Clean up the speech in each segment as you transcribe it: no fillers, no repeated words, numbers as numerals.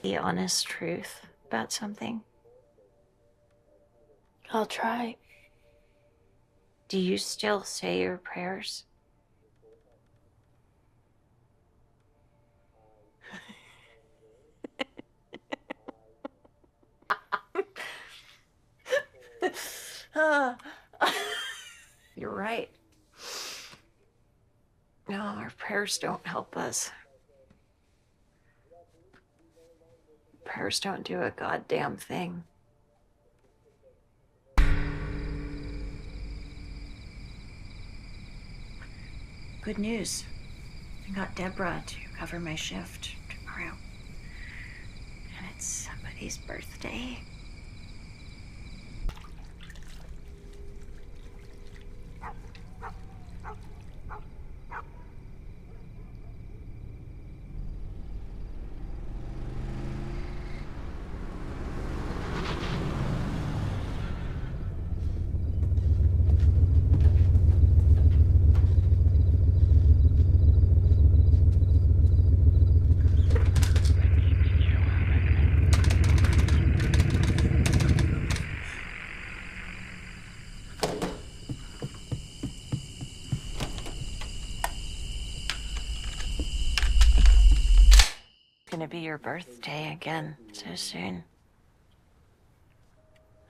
The honest truth about something. I'll try. Do you still say your prayers? You're right. No, our prayers don't help us. Prayers don't do a goddamn thing. Good news. I got Deborah to cover my shift tomorrow. And it's somebody's birthday. Gonna be your birthday again so soon.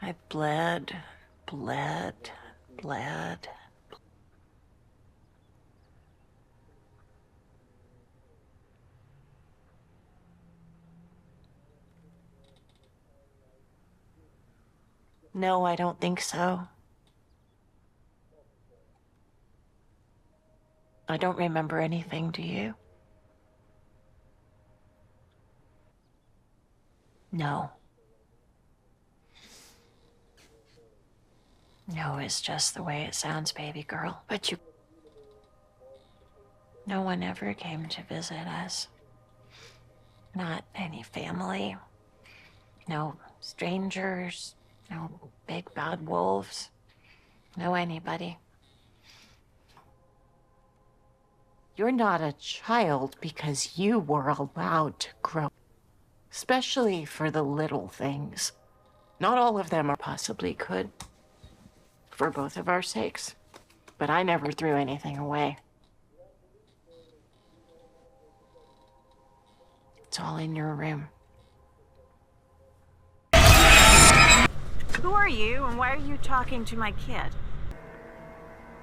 I bled. No, I don't think so. I don't remember anything, do you? No. No, it's just the way it sounds, baby girl. But no one ever came to visit us. Not any family. No strangers. No big bad wolves. No anybody. You're not a child because you were allowed to grow. Especially for the little things. Not all of them possibly could. For both of our sakes. But I never threw anything away. It's all in your room. Who are you, and why are you talking to my kid?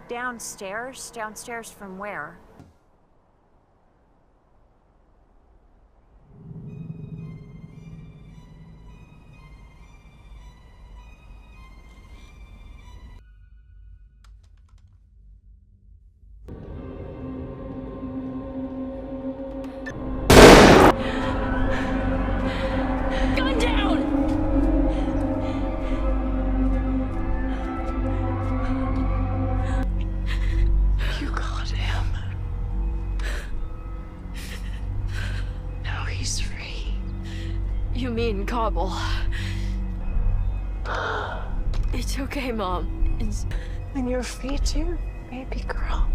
Downstairs? Downstairs from where? Gun down! You got him. Now he's free. You mean Kabul? It's okay, Mom. And you're free too, baby girl.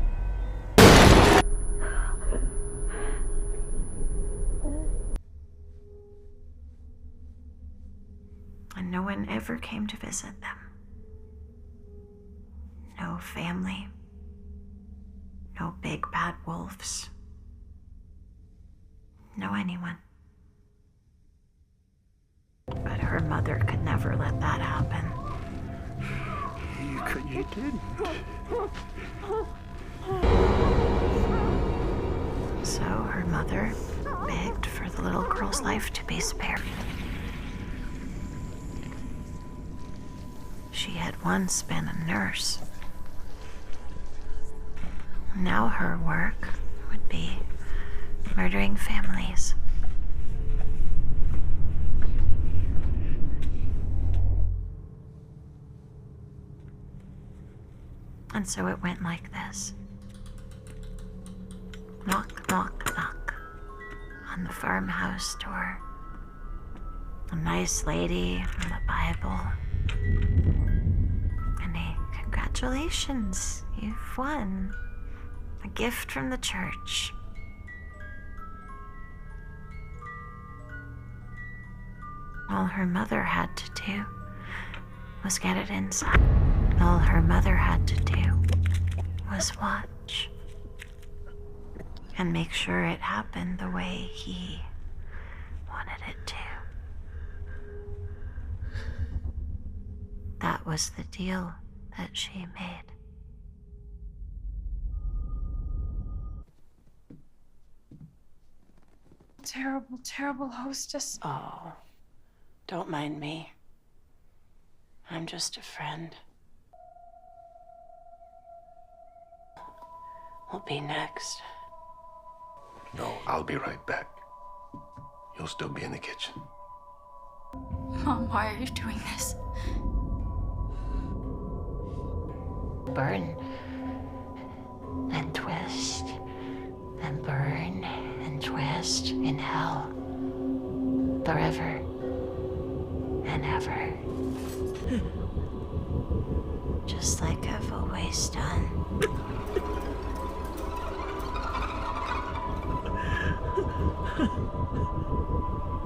And no one ever came to visit them. No family. No big bad wolves. No anyone. But her mother could never let that happen. You did. So her mother begged for the little girl's life to be spared. She had once been a nurse. Now her work would be murdering families. And so it went like this. Knock, knock, knock on the farmhouse door. A nice lady with a Bible. Any congratulations. Congratulations, you've won. A gift from the church. All her mother had to do was get it inside. All her mother had to do was watch and make sure it happened the way he wanted it to. That was the deal that she made. Terrible, terrible hostess. Oh, don't mind me. I'm just a friend. Who'll be next? No, I'll be right back. You'll still be in the kitchen. Mom, why are you doing this? Burn and twist and burn and twist in hell forever and ever. Just like I've always done.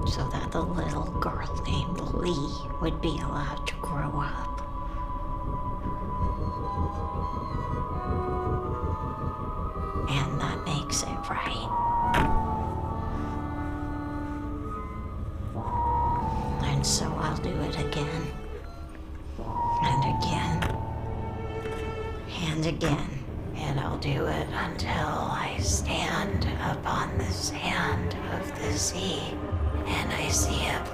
So that the little girl named Lee would be allowed to grow up. And that makes it right. And so I'll do it again. And again. And again. And I'll do it until I stand upon the sand of the sea and I see a